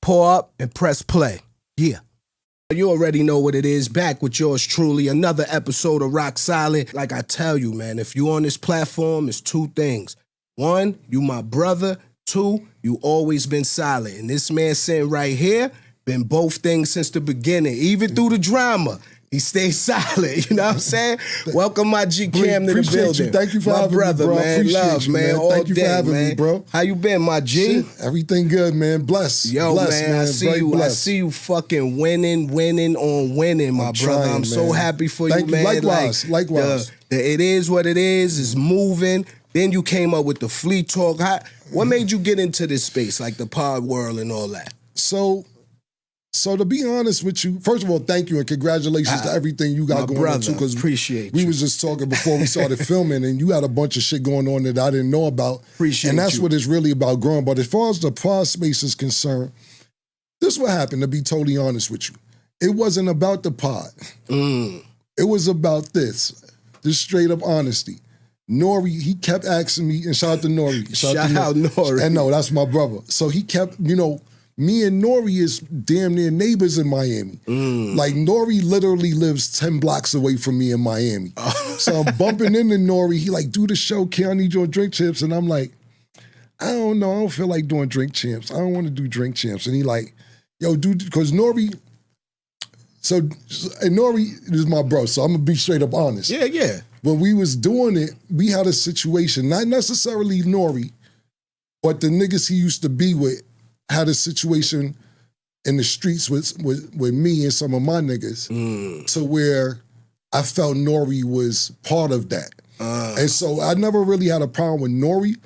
pour up, and press play. Yeah. You already know what it is. Back with yours truly. Another episode of ROC Solid. Like I tell you, man, if you on this platform, it's two things. One, you my brother. Two, you always been solid. And this man sitting right here, been both things since the beginning. Even through the drama, he stayed solid. You know what I'm saying? Welcome my G Cam to the building. You. Thank you for having brother, me, bro. Man. Appreciate Love, you, man. All Thank you day, for having man. me, bro. How you been, my G? Shit, everything good, man. Bless. Yo, bless, man, I see you fucking winning on winning, my brother. I'm so happy for you, man. Likewise. It is what it is. It's moving. Then you came up with the Fleet Talk. What made you get into this space, like the pod world and all that? So to be honest with you, first of all, thank you and congratulations to everything you got going on too. Because we was just talking before we started filming, and you had a bunch of shit going on that I didn't know about. And that's what it's really about growing. But as far as the pod space is concerned, this is what happened. To be totally honest with you, it wasn't about the pod. It was about this straight up honesty. Nori, he kept asking me, and shout out to Nori. Shout out Nori. And no, that's my brother. So he kept, me and Nori is damn near neighbors in Miami. Like, Nori literally lives 10 blocks away from me in Miami. So I'm bumping into Nori. He like, do the show, Ken, I need your drink champs. And I'm like, I don't know. I don't feel like doing drink champs. I don't want to do drink champs. And he like, yo, dude, because Nori, and Nori is my bro, so I'm going to be straight up honest. Yeah. When we was doing it, we had a situation, not necessarily Nori, but the niggas he used to be with had a situation in the streets with me and some of my niggas to where I felt Nori was part of that. And so I never really had a problem with Nori,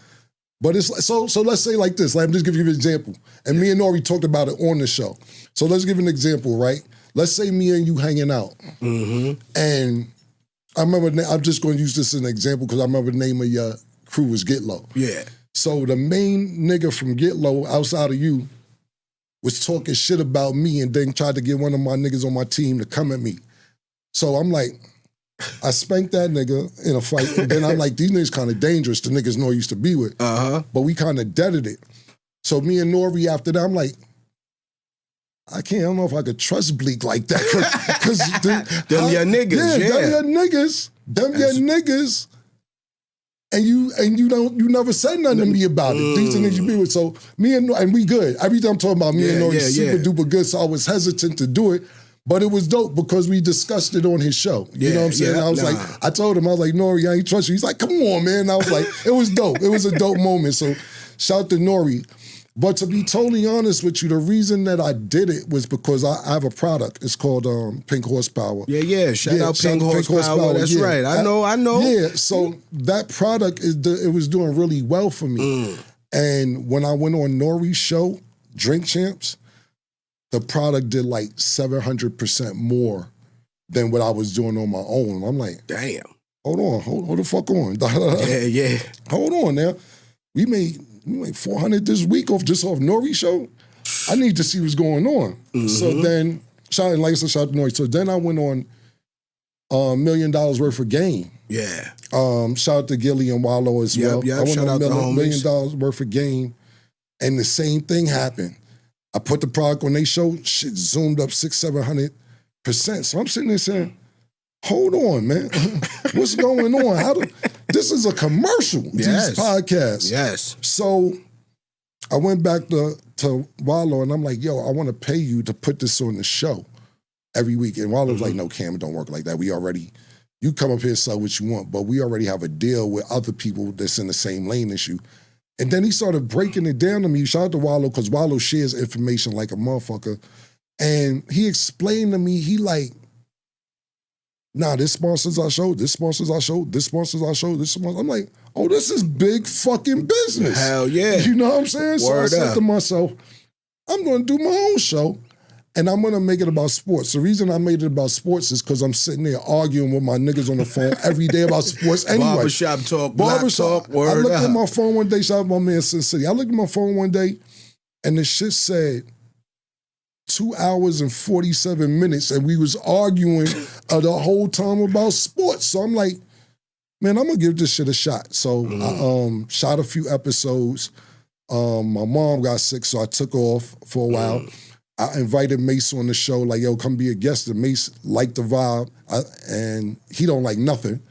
but it's like, so let's say like this, like I'm just giving you an example. And me and Nori talked about it on the show. So let's give an example, right? Let's say me and you hanging out. And I remember, I'm just going to use this as an example because I remember the name of your crew was Get Low. Yeah. So the main nigga from Get Low, outside of you, was talking shit about me and then tried to get one of my niggas on my team to come at me. So I'm like, I spanked that nigga in a fight, and then I'm like, these niggas kind of dangerous, the niggas Nori used to be with. But we kind of deaded it. So me and Nori after that, I'm like, I don't know if I could trust Bleak like that. Cause them your niggas, yeah. Them your niggas. And you never said nothing to me about it. These are niggas you be with. So me and we good. Every time I'm talking about me and Nori super duper good, so I was hesitant to do it. But it was dope because we discussed it on his show. You know what I'm saying? I was like, I told him, I was like, Nori, I ain't trust you. He's like, come on, man. And I was like, it was dope. It was a dope moment. So shout to Nori. But to be totally honest with you, the reason that I did it was because I have a product. It's called Pink Horsepower. Yeah. Shout out Pink Horsepower. That's right. I know. Yeah. So that product it was doing really well for me. And when I went on Nori's show, Drink Champs, the product did like 700% more than what I was doing on my own. I'm like, damn. Hold the fuck on. Yeah. Hold on now. We made 400 this week off Nori's show. I need to see what's going on. So then, shout out to Nori. So then I went on $1 million worth of game. Yeah. Shout out to Gilly and Wallow as well. Yep. I went shout on $1 million worth of game, and the same thing happened. I put the product on they show, shit zoomed up 600-700%. So I'm sitting there saying, hold on, man. What's going on? This is a commercial, these podcasts. Yes. So I went back to Wallow and I'm like, yo, I want to pay you to put this on the show every week. And Wallow was like, no, Cam, it don't work like that. You come up here and sell what you want, but we already have a deal with other people that's in the same lane as you. And then he started breaking it down to me. Shout out to Wallow, because Wallow shares information like a motherfucker. And he explained to me, he like, nah, this sponsors our show, this sponsors our show, this sponsors our show, this sponsors. I'm like, oh, this is big fucking business. Hell yeah. You know what I'm saying? Word so I said up. to myself, I'm going to do my own show, and I'm going to make it about sports. The reason I made it about sports is because I'm sitting there arguing with my niggas on the phone every day about sports anyway. Barbershop talk, block talk, word I looked up. at my phone one day, shout out my man Sin City. I looked at my phone one day, and the shit said 2 hours and 47 minutes, and we was arguing the whole time about sports. So I'm like, man, I'm gonna give this shit a shot. So I shot a few episodes. My mom got sick, so I took off for a while. I invited Mace on the show, like, yo, come be a guest. And Mace liked the vibe, and he don't like nothing.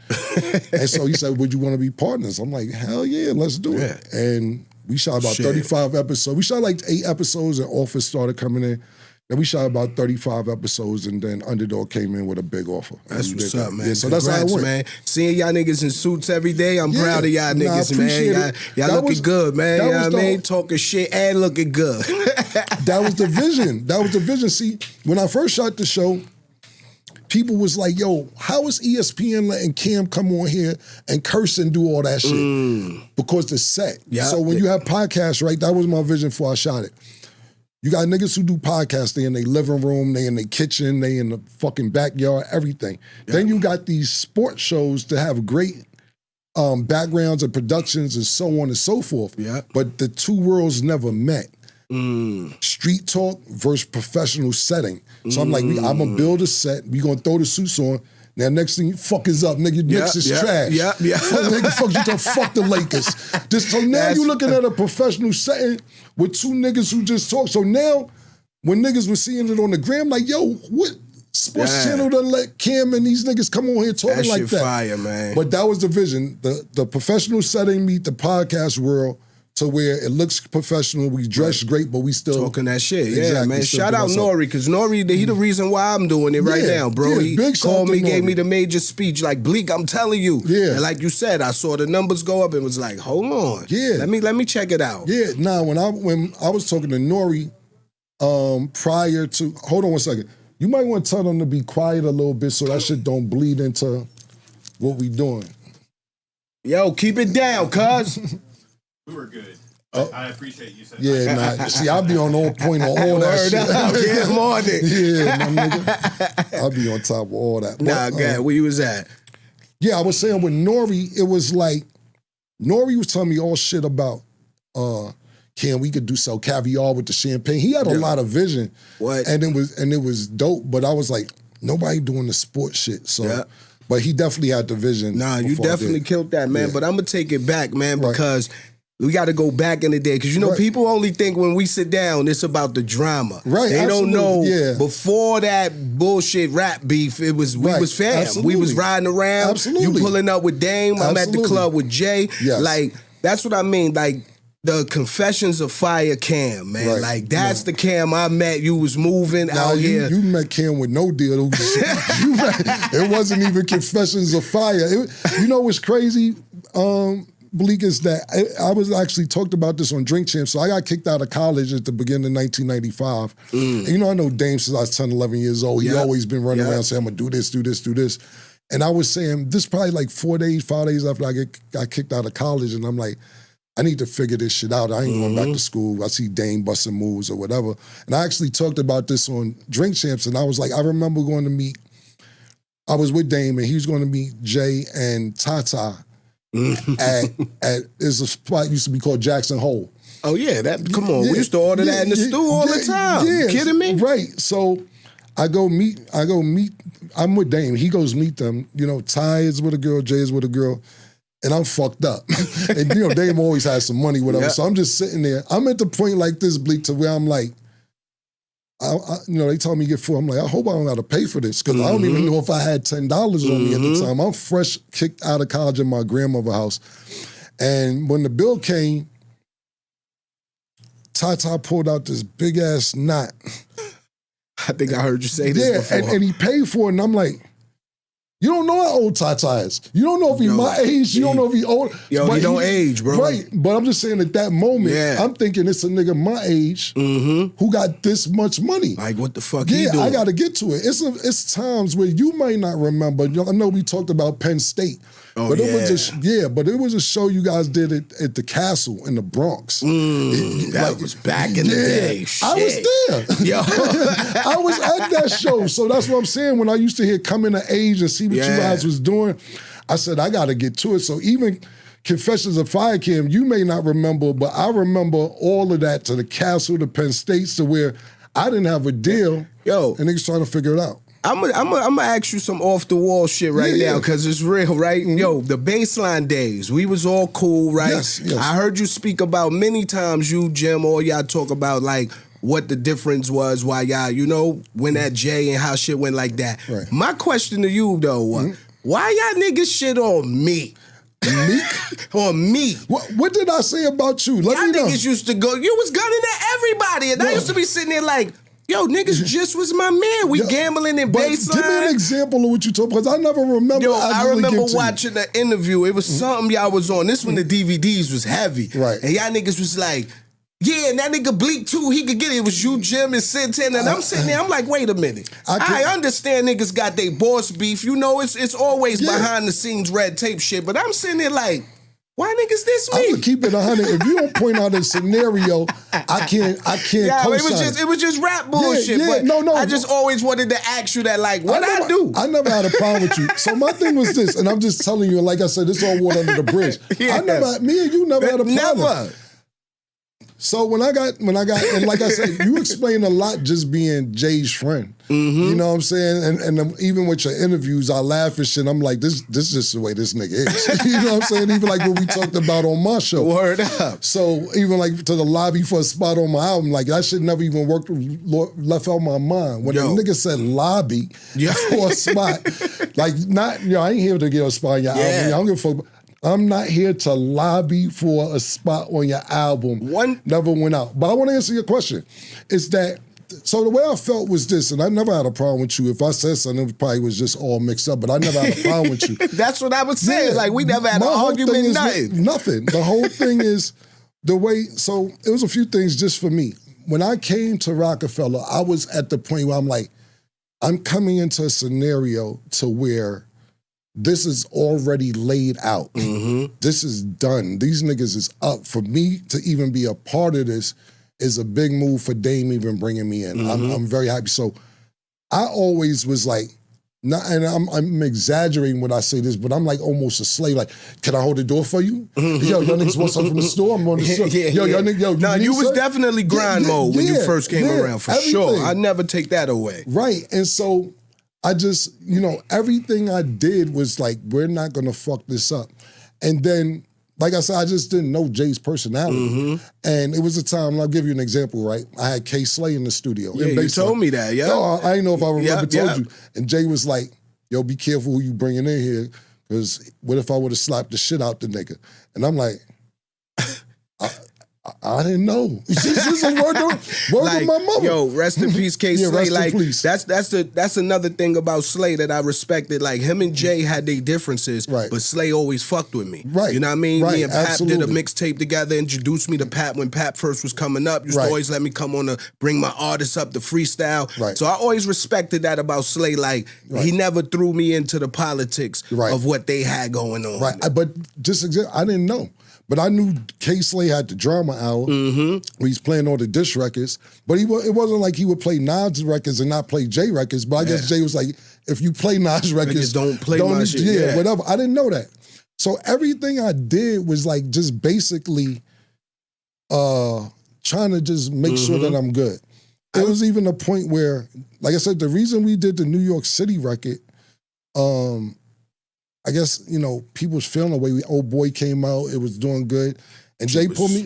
And so he said, would you want to be partners? I'm like, hell yeah, let's do it. And we shot about 35 episodes. We shot like 8 episodes, and Office started coming in. Then we shot about 35 episodes, and then Underdog came in with a big offer. That's what's up, man. Yeah, so Congrats, that's how it went. Man. Seeing y'all niggas in suits every day, I'm proud of y'all niggas, man. Y'all looking good, man. You know what I mean? Talking shit and looking good. That was the vision. That was the vision. See, when I first shot the show, people was like, yo, how is ESPN letting Cam come on here and curse and do all that shit? Because the set. Yep. So when you have podcasts, right, that was my vision before I shot it. You got niggas who do podcasts, they in their living room, they in their kitchen, they in the fucking backyard, everything. Yep. Then you got these sports shows that have great backgrounds and productions and so on and so forth. Yep. But the two worlds never met. Street talk versus professional setting. So I'm like, I'm gonna build a set, we gonna throw the suits on. Now, next thing you fuck is up, nigga. Knicks is trash. Fuck the Lakers. So now you looking at a professional setting with two niggas who just talk. So now, when niggas were seeing it on the gram, like, yo, what sports channel done let Cam and these niggas come on here talking like that? Fire, man. But that was the vision. The professional setting meet the podcast world. To where it looks professional, we dress great, but we still talking that shit. Yeah, man. Shout out Nori, because Nori, he the reason why I'm doing it right now, bro. He called me, gave me the major speech, like, Bleak, I'm telling you. Yeah. And like you said, I saw the numbers go up and was like, hold on. Yeah. Let me check it out. Yeah. Nah, when I was talking to Nori prior to, hold on one second. You might want to tell them to be quiet a little bit so that shit don't bleed into what we doing. Yo, keep it down, cuz. We were good. I appreciate you saying that. Nah. See, I'll be on all point on all that shit. Yeah, morning. Yeah, my nigga. I'll be on top of all that. Nah, God, where you was at? Yeah, I was saying with Nori, it was like, Nori was telling me all shit about, we could sell caviar with the champagne. He had a lot of vision. What? And it was dope, but I was like, nobody doing the sports shit. So, but he definitely had the vision. Nah, you definitely killed that, man. Yeah. But I'm going to take it back, man, because we got to go back in the day. Because, you know, people only think when we sit down, it's about the drama. Right, They don't know before that bullshit rap beef, we was fam. Absolutely. We was riding around. Absolutely. You pulling up with Dame. I'm at the club with Jay. Yes. Like, that's what I mean. Like, the Confessions of Fire Cam, man. Right. Like, that's the Cam I met. You was moving out here. You met Cam with no deal. It wasn't even Confessions of Fire. You know what's crazy, Bleak, is that I was actually talked about this on Drink Champs. So I got kicked out of college at the beginning of 1995. And you know, I know Dame since I was 10, 11 years old. He always been running around saying, I'm going to do this, do this, do this. And I was saying, this probably like 5 days after I got kicked out of college. And I'm like, I need to figure this shit out. I ain't going back to school. I see Dame busting moves or whatever. And I actually talked about this on Drink Champs, and I was like, I remember going to meet, I was with Dame, and he was going to meet Jay and Tata at there's a spot used to be called Jackson Hole. Oh yeah, come on. We used to order that in the stew all the time. You kidding me? Right. So I go meet, I'm with Dame. He goes meet them. You know, Ty is with a girl, Jay is with a girl. And I'm fucked up. And, you know, Dame always has some money, whatever. So I'm just sitting there. I'm at the point like this, Bleak, to where I'm like, you know, they told me to get food. I'm like, I hope I don't got to pay for this because I don't even know if I had $10 on me at the time. I'm fresh kicked out of college in my grandmother's house. And when the bill came, Tata pulled out this big-ass knot. I think I heard you say this before. And he paid for it, and I'm like, you don't know how old Tata is. You don't know if he's my age. You don't know if he's old. Yo, he don't age, bro. Right. But I'm just saying at that moment, I'm thinking it's a nigga my age who got this much money. Like, what the fuck he doing? I got to get to it. It's times where you might not remember. I know we talked about Penn State. But it was a show you guys did at the Castle in the Bronx. That was back in the day. Shit. I was there. Yo. I was at that show. So that's what I'm saying. When I used to hear Coming to Age and see what you guys was doing, I said, I got to get to it. So even Confessions of Fire Cam, you may not remember, but I remember all of that, to the Castle, to Penn State, to where I didn't have a deal. Yo. And niggas trying to figure it out. I'm gonna ask you some off the wall shit right now because it's real, right? Mm-hmm. Yo, the baseline days, we was all cool, right? Yes. I heard you speak about many times, you, Jim, all y'all talk about like what the difference was, why y'all, you know, went at Jay and how shit went like that. Right. My question to you though, why y'all niggas shit on me? Meek? On me. What did I say about you? Let me know. Y'all niggas used to go, you was gunning at everybody, and I used to be sitting there like, yo, niggas just was my man. We gambling in baseline. Give me an example of what you told me, because I never remember. Yo, I remember watching the interview. It was something y'all was on. This when the DVDs was heavy. Right. And y'all niggas was like, yeah, and that nigga Bleak too, he could get it. It was you, Jim, and Sintin. And I'm sitting there, I'm like, wait a minute. I understand niggas got they boss beef. You know, it's always behind the scenes red tape shit. But I'm sitting there like, why niggas this me? I'm gonna keep it 100. If you don't point out a scenario, I can't yeah, it was just rap bullshit. But no. I just always wanted to ask you that, like, what I do? I never had a problem with you. So my thing was this, and I'm just telling you, like I said, this all water under the bridge. Me and you never had a problem. Never. So when I got, and like I said, you explained a lot just being Jay's friend. Mm-hmm. You know what I'm saying? And even with your interviews, I laugh and shit. I'm like, this is just the way this nigga is. You know what I'm saying? Even like what we talked about on my show. Word up. So even like to the lobby for a spot on my album, like that shit never even left out my mind. When the nigga said lobby for a spot, like not, I ain't here to get a spot on your album. I don't give a fuck. I'm not here to lobby for a spot on your album. Never went out. But I want to answer your question. Is that, so the way I felt was this, and I never had a problem with you. If I said something, it probably was just all mixed up, but I never had a problem with you. That's what I was saying. Yeah, like, we never had an argument, nothing. Nothing. The whole thing is the way, so it was a few things just for me. When I came to Rockefeller, I was at the point where I'm like, I'm coming into a scenario to where this is already laid out. Mm-hmm. This is done. These niggas is up. For me to even be a part of this is a big move for Dame even bringing me in. Mm-hmm. I'm very happy. So I always was like, and I'm exaggerating when I say this, but I'm like almost a slave. Like, can I hold the door for you? Mm-hmm. Yo, y'all niggas want something from the store? I'm on the store. Y'all niggas, no, you was definitely grind mode when you first came around, for sure. I never take that away. Right, and so I just, everything I did was like, we're not gonna fuck this up. And then, like I said, I just didn't know Jay's personality. Mm-hmm. And it was a time, and I'll give you an example, right? I had K Slay in the studio. Yeah, you told me that, yeah. No, I didn't know if I remember told you. And Jay was like, yo, be careful who you bringing in here, because what if I would have slapped the shit out the nigga? And I'm like, I didn't know. This is a word like, of my mother. Yo, rest in peace, K Slay. Rest like in peace. That's another thing about Slay that I respected. Like him and Jay had their differences, but Slay always fucked with me. Right. You know what I mean? Right. Me and Pap Absolutely. did a mixtape together, introduced me to Pap when Pap first was coming up. Used to always let me come on to bring my artists up to freestyle. Right. So I always respected that about Slay. Like he never threw me into the politics of what they had going on. Right. But I didn't know. But I knew K Slay had the drama hour where he's playing all the diss records. But it wasn't like he would play Nas records and not play Jay records. But I guess Jay was like, if you play Nas records, don't play my shit. Yeah, whatever. I didn't know that. So everything I did was like just basically trying to just make sure that I'm good. It was even a point where, like I said, the reason we did the New York City record, I guess, people was feeling the way Old Boy came out. It was doing good. And Jay pulled me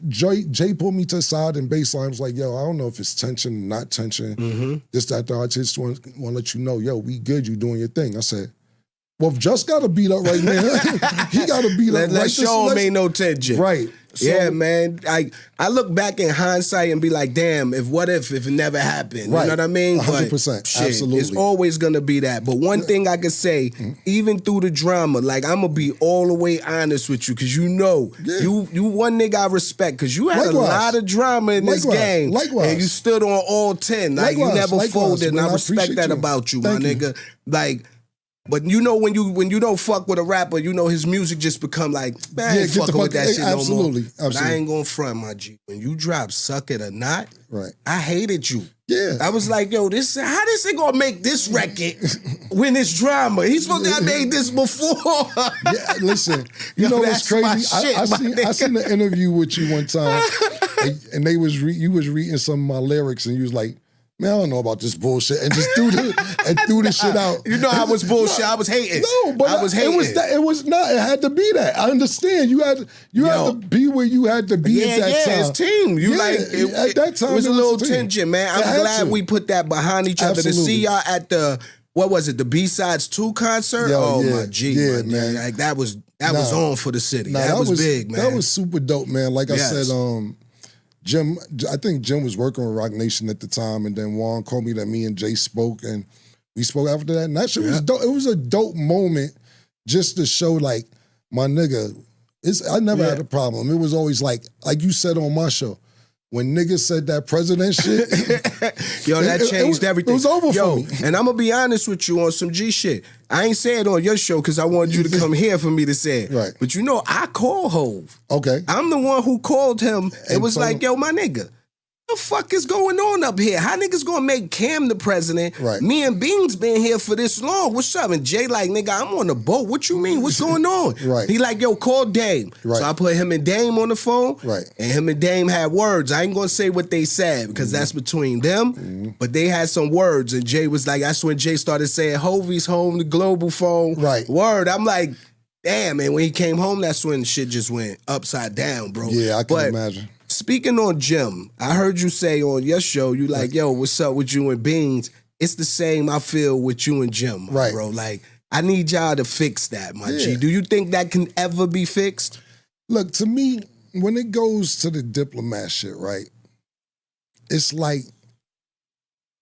Jay pulled me to the side and baseline was like, yo, I don't know if it's tension or not tension. This, that, I just want to let you know, yo, we good, you doing your thing. I said, well, if Just got to beat up right now, he got to beat up right now. Let's show him ain't no tension. Right. So, yeah, man. I look back in hindsight and be like, damn, if it never happened? Right. You know what I mean? 100%. Shit, absolutely. It's always going to be that. But one thing I could say, even through the drama, like, I'm going to be all the way honest with you, because you one nigga I respect, because you had a lot of drama in this game. Likewise. And you stood on all 10. Like, you never folded, and I respect that about you, my nigga. Like, but when you don't fuck with a rapper, his music just become like, man, I ain't fucking with that shit no more. Absolutely. But I ain't gonna front, my G. When you drop Suck It or Not, I hated you. Yeah. I was like, yo, how this nigga gonna make this record when it's drama? He's supposed to have made this before. Yeah, listen, you know what's crazy? I seen an interview with you one time, and you was reading some of my lyrics, and you was like, man, I don't know about this bullshit, and just threw the shit out. You know I was bullshit. I was hating. No, but I was hating. It was not. It had to be that. I understand. You had to be where you had to be at that time. Yeah, it's team. At that time, it was a little tension, man. I'm glad we put that behind each other to see y'all at the. What was it? The B-Sides 2 concert? My G, man. Like that was on for the city. That was big, man. That was super dope, man. Like I said, Jim, I think Jim was working with Rock Nation at the time, and then Juan called me that me and Jay spoke, and we spoke after that. And that shit was dope. It was a dope moment just to show, like, my nigga, I never had a problem. It was always like you said on my show, when niggas said that president shit, yo, that changed everything. It was over for me. And I'm gonna be honest with you on some G shit. I ain't say it on your show because I wanted you to come here for me to say it. Right. But you know, I called Hove. Okay. I'm the one who called him. It was like, yo, my nigga, what the fuck is going on up here? How niggas gonna make Cam the president? Right. Me and Beans been here for this long. What's up? And Jay like, nigga, I'm on the boat. What you mean? What's going on? Right. He like, yo, call Dame. Right. So I put him and Dame on the phone. Right. And him and Dame had words. I ain't gonna say what they said because that's between them. But they had some words. And Jay was like, that's when Jay started saying, Hovey's home, the global phone. Right. Word. I'm like, damn, man, when he came home, that's when shit just went upside down, bro. Yeah, I can imagine. Speaking on Jim, I heard you say on your show, you like, yo, what's up with you and Beans? It's the same I feel with you and Jim, bro. Like, I need y'all to fix that, my G. Do you think that can ever be fixed? Look, to me, when it goes to the diplomat shit, right, it's like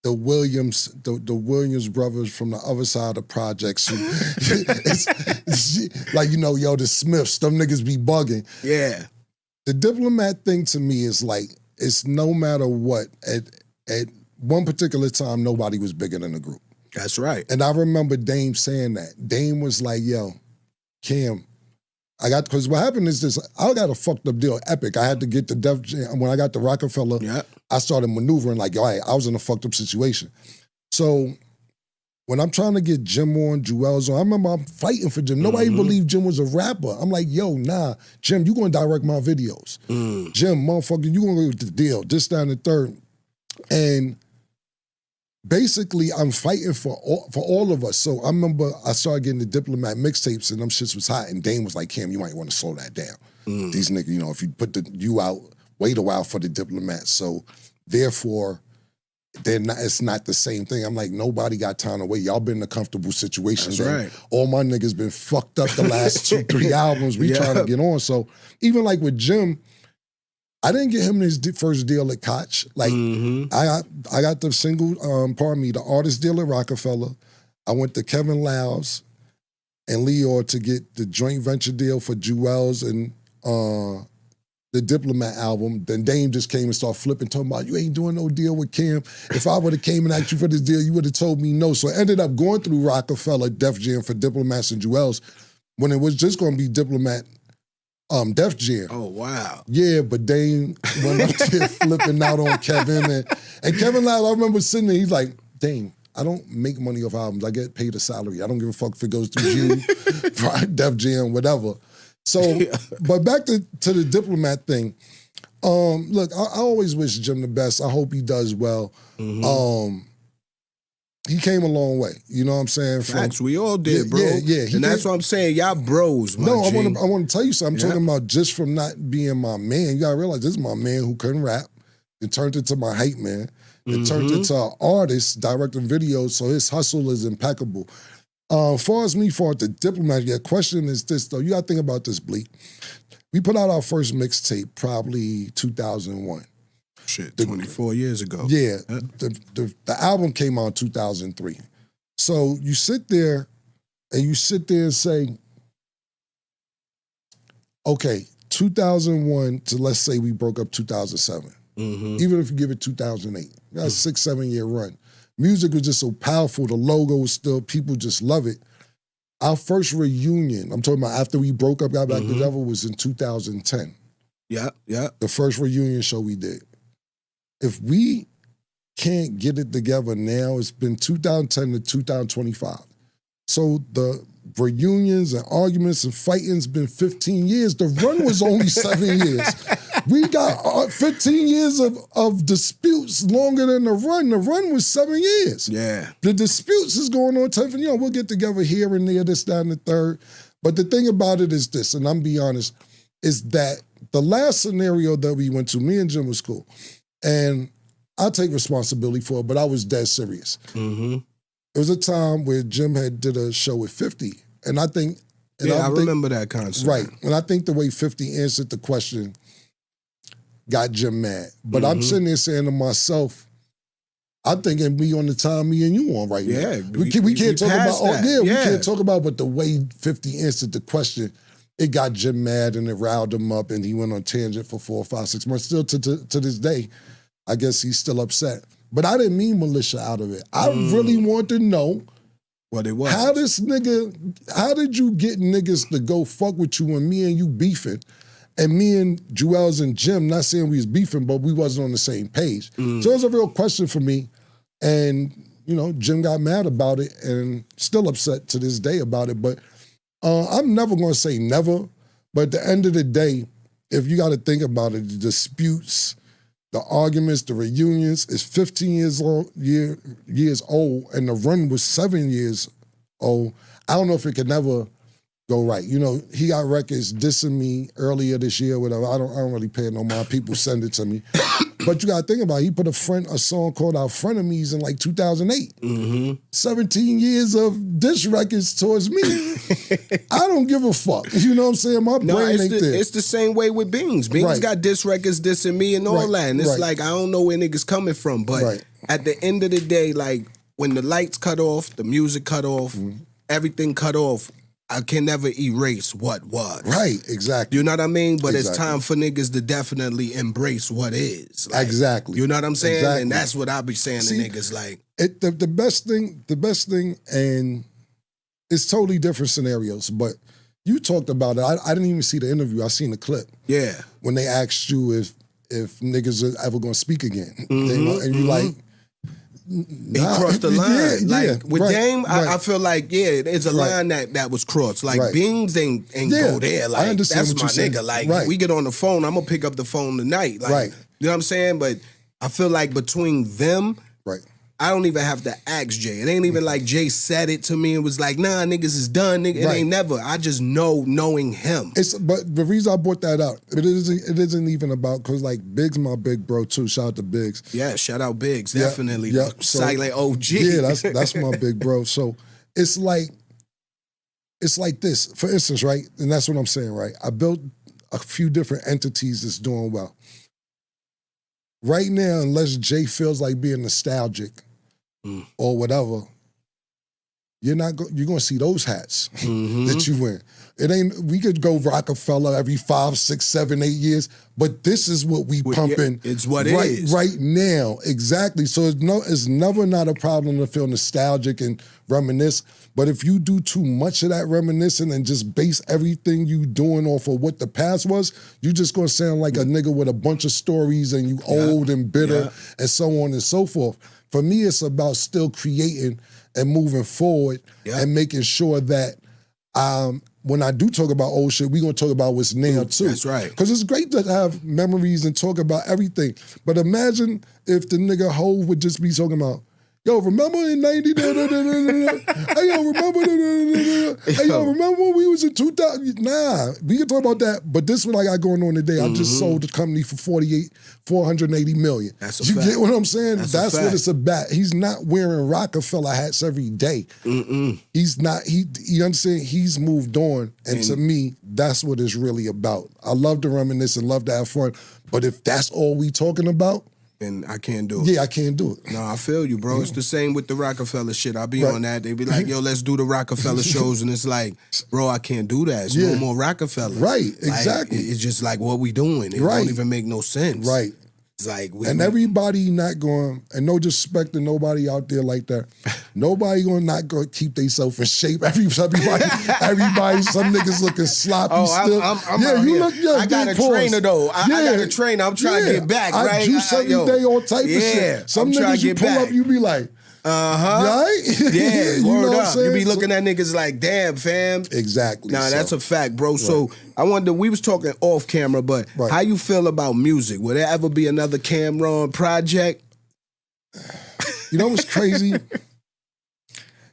the Williams brothers from the other side of the projects. It's like, you know, yo, the Smiths, them niggas be bugging. Yeah. The diplomat thing to me is like, it's no matter what, at one particular time, nobody was bigger than the group. That's right. And I remember Dame saying that. Dame was like, yo, Cam, because what happened is this, I got a fucked up deal, Epic. I had to get the Def Jam. When I got the Rockefeller, I started maneuvering like, yo, I was in a fucked up situation. So when I'm trying to get Jim on, Jewels on, I remember I'm fighting for Jim. Nobody believed Jim was a rapper. I'm like, yo, nah, Jim, you gonna direct my videos. Jim, motherfucker, you gonna go with the deal, this, that, and the third. And basically, I'm fighting for all of us. So I remember I started getting the Diplomat mixtapes and them shits was hot. And Dame was like, Cam, you might want to slow that down. These niggas, you know, if you put you out, wait a while for the Diplomats. So therefore, it's not the same thing. I'm like, nobody got time to wait. Y'all been in a comfortable situation. That's right. All my niggas been fucked up the last 2-3 albums. We trying to get on. So even like with Jim, I didn't get him his first deal at Koch. Like I got the single, the artist deal at Rockefeller. I went to Kevin Lyles and Leor to get the joint venture deal for Jewels and the Diplomat album. Then Dame just came and started flipping, talking about, you ain't doing no deal with Cam. If I would have came and asked you for this deal, you would have told me no. So I ended up going through Rockefeller, Def Jam for Diplomats and Jewels when it was just going to be Diplomat, Def Jam. Oh, wow. Yeah, but Dame went up there flipping out on Kevin. And Kevin Lyle, I remember sitting there, he's like, Dame, I don't make money off albums. I get paid a salary. I don't give a fuck if it goes through you, Def Jam, whatever. So, but back to the Diplomat thing. Look, I always wish Jim the best. I hope he does well. He came a long way. You know what I'm saying? Facts, we all did, bro. Yeah. And that's what I'm saying. Y'all bros, my G. I want to tell you something. I'm talking about just from not being my man. You got to realize this is my man who couldn't rap. It turned into my hype man. It turned into an artist directing videos, so his hustle is impeccable. As far as the Diplomat, your question is this, though. You got to think about this, Bleak. We put out our first mixtape probably 2001. Shit, 24 years ago. Yeah, the album came out in 2003. So you sit there and say, okay, 2001 to let's say we broke up 2007. Even if you give it 2008, you got a 6-7 year run. Music was just so powerful. The logo was still, people just love it. Our first reunion, I'm talking about after we broke up, got back together, was in 2010. Yeah. The first reunion show we did. If we can't get it together now, it's been 2010 to 2025. So the reunions and arguments and fighting's been 15 years. The run was only 7 years. We got 15 years of disputes longer than the run. The run was 7 years. Yeah. The disputes is going on 10 for, we'll get together here and there, this, that, and the third. But the thing about it is this, and I'm be honest, is that the last scenario that we went to, me and Jim was cool. And I take responsibility for it, but I was dead serious. Mm-hmm. It was a time where Jim had did a show with 50. And I think... I remember that concept. Right. And I think the way 50 answered the question got Jim mad. But I'm sitting there saying to myself, I'm thinking we on the time me and you on right now. Yeah. We can't talk about... that. we can't talk about, but the way 50 answered the question, it got Jim mad and it riled him up and he went on tangent for 4, 5, 6 months. Still to this day, I guess he's still upset. But I didn't mean militia out of it. I really want to know what it was. how did you get niggas to go fuck with you when me and you beefing? And me and Jewels and Jim, not saying we was beefing, but we wasn't on the same page. So it was a real question for me. And, Jim got mad about it and still upset to this day about it. But I'm never going to say never. But at the end of the day, if you got to think about it, the disputes, the arguments, the reunions is 15 years old, and the run was 7 years old. I don't know if it could never go right. He got records dissing me earlier this year, whatever. I don't really pay no mind. People send it to me. But you got to think about it. He put a song called Our Frenemies in like 2008. 17 years of diss records towards me. I don't give a fuck. You know what I'm saying? My brain ain't there. It's the same way with Beans. Beans got diss records dissing me and all that. And it's like, I don't know where niggas coming from. But at the end of the day, like, when the lights cut off, the music cut off, everything cut off, I can never erase what was. Right, exactly. You know what I mean? But it's time for niggas to definitely embrace what is. Like, exactly. You know what I'm saying? Exactly. And that's what I be saying to niggas. Like, the best thing, and it's totally different scenarios, but you talked about it. I didn't even see the interview. I seen the clip. Yeah. When they asked you if niggas are ever going to speak again. And you like, he crossed the line. With Dame, I feel like, it's a line that was crossed. Like, Beans ain't go there. Like, that's my nigga. Like, we get on the phone, I'm going to pick up the phone tonight. Like, you know what I'm saying? But I feel like between them, I don't even have to ask Jay. It ain't even like Jay said it to me and was like, nah, niggas is done. Nigga. It ain't never. I just knowing him. But the reason I brought that out, it isn't even about, because like Biggs my big bro too. Shout out to Biggs. Yeah, shout out Biggs, definitely. Yeah. Silent OG. Yeah, that's my big bro. So it's like this. For instance, right? And that's what I'm saying, right? I built a few different entities that's doing well. Right now, unless Jay feels like being nostalgic, or whatever, you're going to see those hats that you wear. It ain't. We could go Rockefeller every 5, 6, 7, 8 years, but this is what we pumping. It's what it is right now. Exactly. So it's never not a problem to feel nostalgic and reminisce. But if you do too much of that reminiscing and just base everything you doing off of what the past was, you just gonna sound like a nigga with a bunch of stories and you old and bitter and so on and so forth. For me, it's about still creating and moving forward and making sure that when I do talk about old shit, we're going to talk about what's now, too. That's right. Because it's great to have memories and talk about everything. But imagine if the nigga Hov would just be talking about, yo, remember in 90? Hey, yo, remember? Hey, yo, remember when we was in 2000? Nah, we can talk about that. But this is what I got going on today. I just sold the company for $480 million. That's a you fact. Get what I'm saying? That's what it's about. He's not wearing Rockefeller hats every day. He's not. You understand? He's moved on. And to me, that's what it's really about. I love to reminisce and love to have fun. But if that's all we talking about, and I can't do it. Yeah, I can't do it. No, I feel you, bro. It's the same with the Rockefeller shit. I'll be on that. They be like, yo, let's do the Rockefeller shows. And it's like, bro, I can't do that. It's no more Rockefeller. Right, exactly. Like, it's just like what we doing. It don't even make no sense. Right. It's like everybody not going, and no disrespect to nobody out there like that. Nobody not going to keep themselves in shape. Everybody, some niggas looking sloppy still. I'm out you here. look. I got a trainer though. I got a trainer. I'm trying to get back. I right? juice every day, all type of shit. Some niggas you pull up, you be like, Right? Yeah, You word know what I'm up. You saying? be looking at niggas like, damn, fam. Exactly. Nah, that's a fact, bro. Right. So I wonder, we was talking off camera, but Right. how you feel about music? Will there ever be another Camron project? You know what's crazy?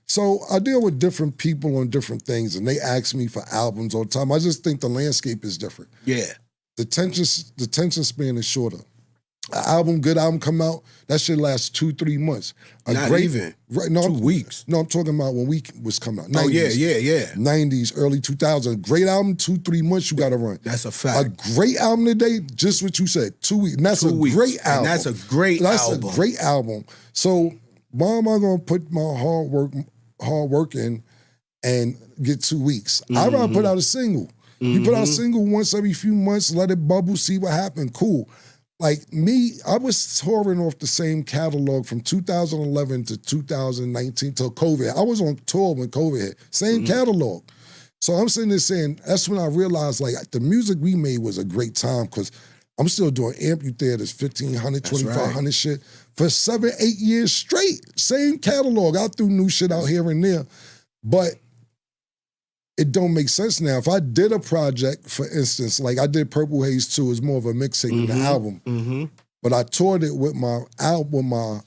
So I deal with different people on different things, and they ask me for albums all the time. I just think the landscape is different. Yeah. The tension span is shorter. An album, good album come out, that shit lasts 2-3 months. Not even. Right, no, 2 weeks. No, I'm talking about when we was coming out. 90s, Oh, yeah. 90s, early 2000s. Great album, 2-3 months you gotta run. That's a fact. A great album today, just what you said, 2 weeks. And that's 2 a weeks. great album. And that's a great album. That's a great album. So why am I gonna put my hard work in and get 2 weeks? I'd rather put out a single. You put out a single once every few months, let it bubble, see what happened, cool. Like me, I was touring off the same catalog from 2011 to 2019 till COVID. I was on tour when COVID hit. Same catalog. So I'm sitting there saying, that's when I realized like the music we made was a great time because I'm still doing amphitheaters, 1,500, 2,500 shit for 7-8 years straight. Same catalog. I threw new shit out here and there. But it don't make sense now. If I did a project, for instance, like I did Purple Haze 2, it's more of a mixtape than an album. But I toured it with my album, my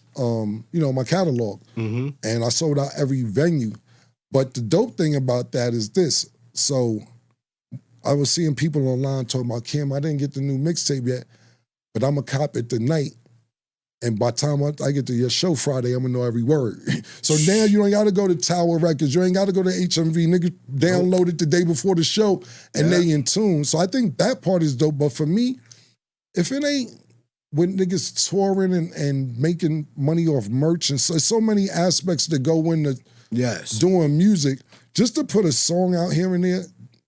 catalog. And I sold out every venue. But the dope thing about that is this. So I was seeing people online talking about, Cam, I didn't get the new mixtape yet, but I'm going to cop it tonight. And by the time I get to your show Friday, I'm going to know every word. So now you ain't got to go to Tower Records. You ain't got to go to HMV. Niggas download it the day before the show, and they in tune. So I think that part is dope. But for me, if it ain't with niggas touring and making money off merch, and so many aspects that go into doing music, just to put a song out here and there,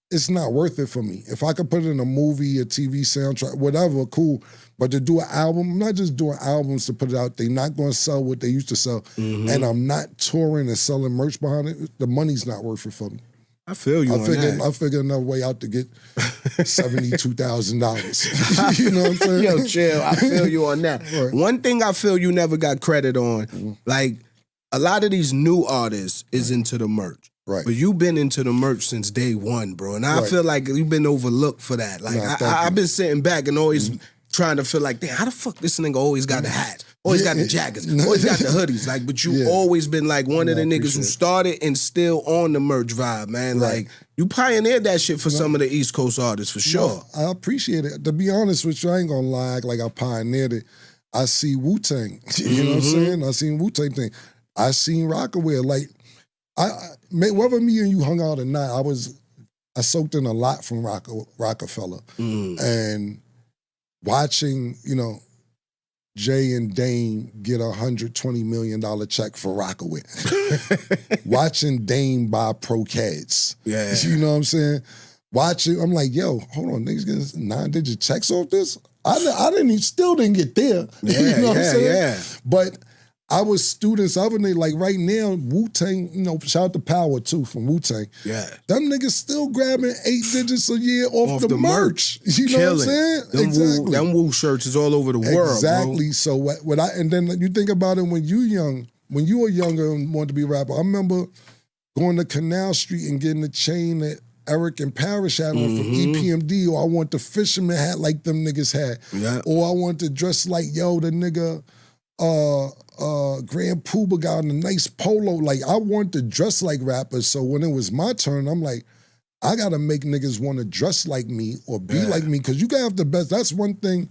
it's not worth it for me. If I could put it in a movie, a TV soundtrack, whatever, cool. But to do an album, I'm not just doing albums to put it out. They're not going to sell what they used to sell. And I'm not touring and selling merch behind it. The money's not worth it for me. I feel you on that. I figured another way out to get $72,000. You know what I'm saying? Yo, chill. I feel you on that. Right. One thing I feel you never got credit on, like a lot of these new artists is into the merch. Right. But you've been into the merch since day one, bro. And I feel like you've been overlooked for that. Like I've been sitting back and always trying to feel like, damn, how the fuck this nigga always got the hat? Always got the jackets, always got the hoodies. Like, but you always been like one of the niggas who started and still on the merch vibe, man. Like, you pioneered that shit for some of the East Coast artists, for sure. I appreciate it. To be honest with you, I ain't gonna lie, like I pioneered it. I see Wu-Tang, you know what I'm saying? I seen Wu-Tang thing. I seen Rockefeller. Like, whether me and you hung out or not, I soaked in a lot from Rockefeller. And watching, Jay and Dame get $120 million check for Rockaway. Watching Dame buy Pro Cats. Yeah. You know what I'm saying? Watching, I'm like, yo, hold on, niggas getting 9-digit checks off this? Still didn't get there. Yeah, you know what I'm saying? Yeah. But I was students of it. Like right now, Wu-Tang, shout out to Power too from Wu-Tang. Yeah. Them niggas still grabbing 8 digits a year off the merch. You know what I'm saying? Exactly. Them Wu shirts is all over the world. Exactly. Bro. So and then you think about it when you were younger and wanted to be a rapper. I remember going to Canal Street and getting the chain that Eric and Parrish had on from EPMD, or I want the fisherman hat like them niggas had. Yeah. Or I want to dress like, the nigga Grand Pooba got in a nice polo. Like, I want to dress like rappers. So when it was my turn, I'm like, I gotta make niggas want to dress like me or be like me, because you gotta have the best. That's one thing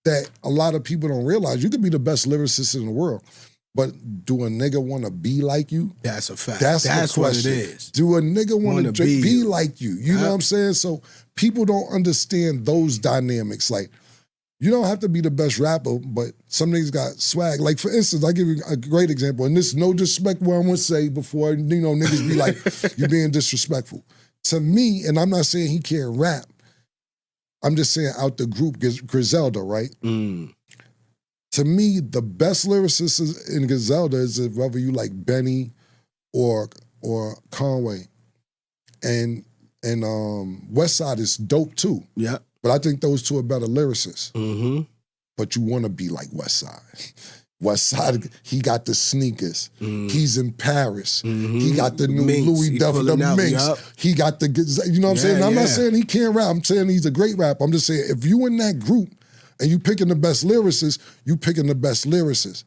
that a lot of people don't realize. You could be the best lyricist in the world, but do a nigga want to be like you? That's a fact. That's the question. What it is. Do a nigga want to be like you? You know what I'm saying? So people don't understand those dynamics. Like, you don't have to be the best rapper, but some niggas got swag. Like, for instance, I'll give you a great example, and this is no disrespect what I'm going to say before, niggas be like, you're being disrespectful. To me, and I'm not saying he can't rap, I'm just saying out the group, Griselda, right? To me, the best lyricist in Griselda is whether you like Benny or Conway. And Westside is dope too. Yeah. But I think those two are better lyricists. But you want to be like Westside. West Side, he got the sneakers. He's in Paris. Mm-hmm. He got the new Minks. Louis He Duff, the pulling out, Minks. yup. He got the, you know what I'm saying? I'm not saying he can't rap. I'm saying he's a great rapper. I'm just saying if you in that group and you picking the best lyricists, you picking the best lyricists.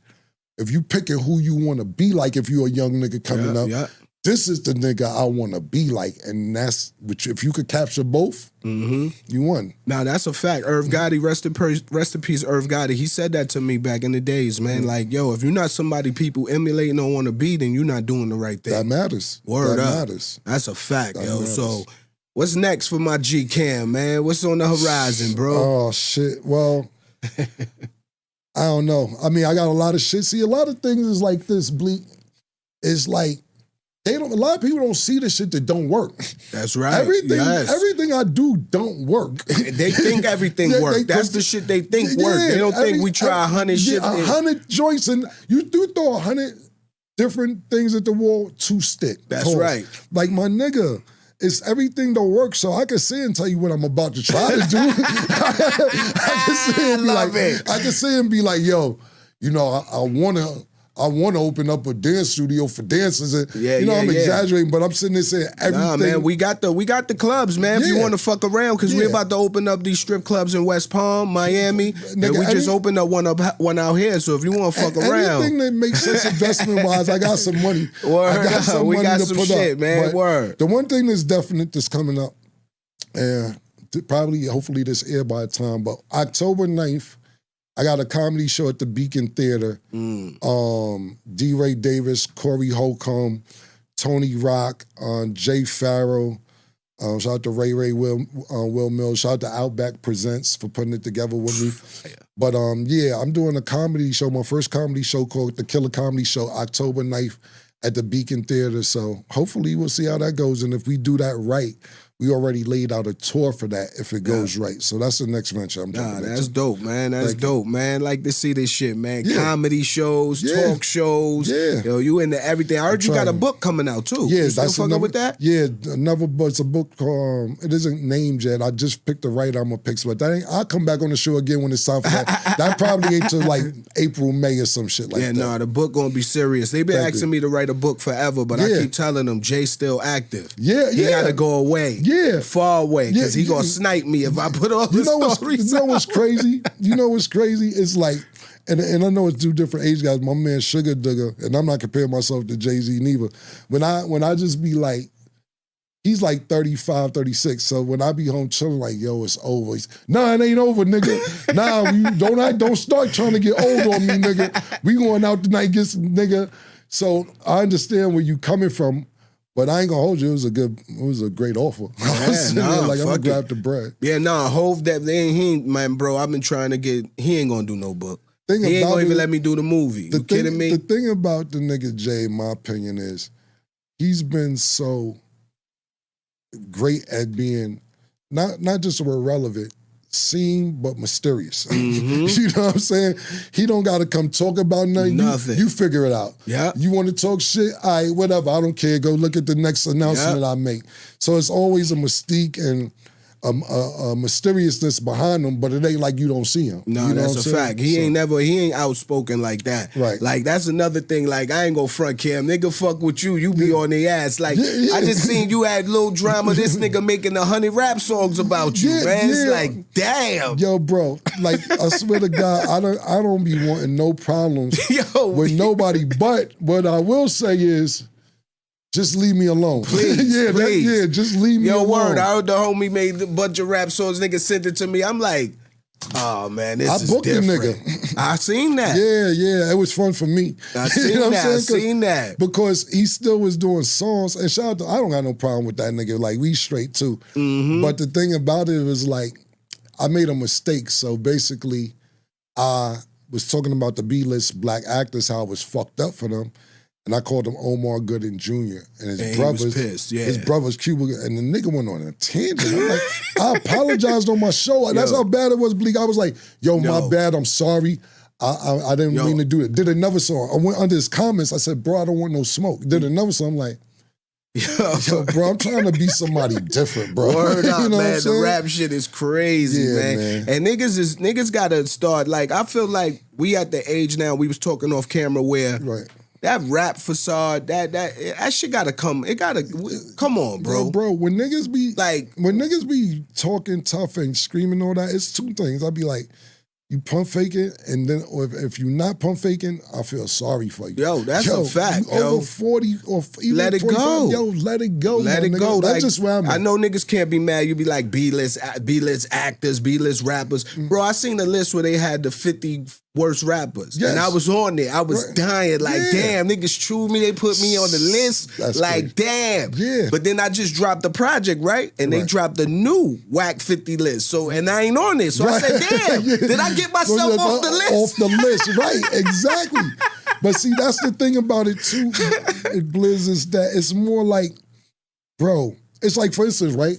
If you picking who you want to be like if you're a young nigga coming up, this is the nigga I want to be like. And that's, which if you could capture both, you won. Now, that's a fact. Irv Gotti, rest in peace, Irv Gotti. He said that to me back in the days, man. Like, yo, if you're not somebody people emulating or want to be, then you're not doing the right thing. That matters. Word that up. matters. That's a fact, That yo. matters. So, what's next for my G Cam, man? What's on the horizon, bro? Oh, shit. Well, I don't know. I mean, I got a lot of shit. See, a lot of things is like this, Bleak. It's like, a lot of people don't see the shit that don't work. That's right. Everything I do don't work. They think everything works. That's the shit they think work. They don't think we try 100 shit. 100 joints, and you do throw 100 different things at the wall to stick. That's right. Like, my nigga, it's everything don't work, so I can say and tell you what I'm about to try to do. I can say and be like, yo, you know, I want to open up a dance studio for dancers. And, I'm exaggerating, but I'm sitting there saying everything. Nah, man, we got the clubs, man. If you want to fuck around, because we're about to open up these strip clubs in West Palm, Miami, and we just opened up one out here. So if you want to fuck around, anything that makes sense investment wise, I got some money. Word I got some we money got to some put shit, up. man. But Word. the one thing that's definite that's coming up, and hopefully this air by the time, but October 9th. I got a comedy show at the Beacon Theater. D. Ray Davis, Corey Holcomb, Tony Rock, Jay Farrow. Shout out to Ray Will Mills. Shout out to Outback Presents for putting it together with me. But I'm doing a comedy show, my first comedy show called The Killer Comedy Show, October 9th at the Beacon Theater. So hopefully we'll see how that goes. And if we do that right, we already laid out a tour for that if it goes right. So that's the next venture I'm jumping into. That's dope, man. That's dope, man. Like to see this shit, man. Comedy shows, talk shows. Yo, you into everything. I heard you got a book coming out, too. Yeah, you still fucking with that? Yeah, it's a book called, it isn't named yet. I just picked the right I'm going to pick. But I'll come back on the show again when it's time for that. That probably ain't till like April, May or some shit like that. Yeah, the book going to be serious. They've been asking me to write a book forever, but I keep telling them Jay's still active. He got to go away. Far away, because he gonna snipe me if I put all the stories. You know what's crazy? You know what's crazy? It's like, and I know it's two different age guys. My man Sugar Dugger, and I'm not comparing myself to Jay-Z neither. When I just be like, he's like 35, 36. So when I be home chilling, like, yo, it's over. Nah, it ain't over, nigga. Nah, don't start trying to get old on me, nigga. We going out tonight, get some nigga. So I understand where you coming from. But I ain't gonna hold you. It was a great offer. I'm gonna grab the bread. Yeah, Hov that he ain't, man, bro. I've been trying to get. He ain't gonna do no book. He ain't gonna even let me do the movie. You kidding me? The thing about the nigga Jay, in my opinion, is he's been so great at being not just irrelevant, seen but mysterious. You know what I'm saying? He don't got to come talk about nothing. You figure it out. Yeah. You want to talk shit? All right, whatever. I don't care. Go look at the next announcement I make. So it's always a mystique and a mysteriousness behind him, but it ain't like you don't see him. No, you know that's a fact. He ain't outspoken like that. Right. Like, that's another thing. Like, I ain't gonna front Cam. Nigga fuck with you be on their ass. Like, I just seen you had little drama. This nigga making 100 rap songs about you, man. It's like, damn. Yo, bro, like, I swear to God, I don't be wanting no problems with nobody. But what I will say is, just leave me alone. Please, please. Just leave me alone. Yo, word, I heard the homie made a bunch of rap songs. Nigga sent it to me. I'm like, oh, man, this is different. I booked the nigga. I seen that. Yeah, it was fun for me. I seen that. Because he still was doing songs. And shout out to, I don't got no problem with that nigga. Like, we straight too. But the thing about it was like, I made a mistake. So basically, I was talking about the B-list black actors, how it was fucked up for them. And I called him Omar Gooding Jr. And his brothers, he was pissed, his brother's Cuba, and the nigga went on a tangent. I'm like, I apologized on my show. That's how bad it was, Bleak. I was like, my bad, I'm sorry. I didn't mean to do it. Did another song. I went under his comments. I said, bro, I don't want no smoke. Did another song. I'm like, Yo, bro, I'm trying to be somebody different, bro. Word up, you know man. The rap shit is crazy, Yeah, man. And niggas gotta start, like, I feel like we at the age now, we was talking off camera where that rap facade, that shit gotta come. It gotta come on, bro. Bro, when niggas be talking tough and screaming all that, it's two things. I'd be like, you pump faking, and then or if you're not pump faking, I feel sorry for you. Yo, that's a fact, yo. Over 40 or even let it 45, go. Yo, let it go. Let it go. That's like, just where I'm at. I know niggas can't be mad. You be like B-list actors, B-list rappers. Bro, I seen a list where they had the 50 worst rappers. Yes. And I was on there. I was dying. Like, damn, niggas true me. They put me on the list. That's like, crazy. damn. Yeah. But then I just dropped the project, right? And they dropped the new whack 50 list. So, and I ain't on it. So I said, damn, did I get myself off the list? Off the list, right, exactly. But see, that's the thing about it too, Blizz, is that it's more like, bro, it's like, for instance, right?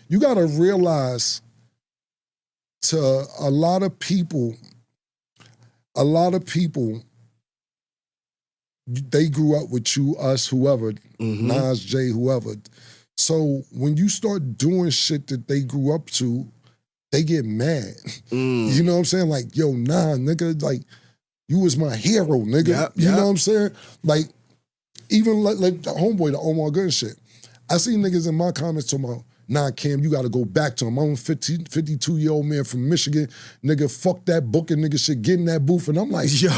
You gotta realize to a lot of people, they grew up with you, us, whoever, Nas, Jay, whoever. So when you start doing shit that they grew up to, they get mad. You know what I'm saying? Like, yo, nah, nigga, like, you was my hero, nigga. You know what I'm saying? Like, even like the homeboy, the Omar Gunn shit. I see niggas in my comments talking about, nah, Cam, you gotta go back to him. I'm a 52-year-old man from Michigan. Nigga, fuck that booking nigga shit, get in that booth. And I'm like, yo,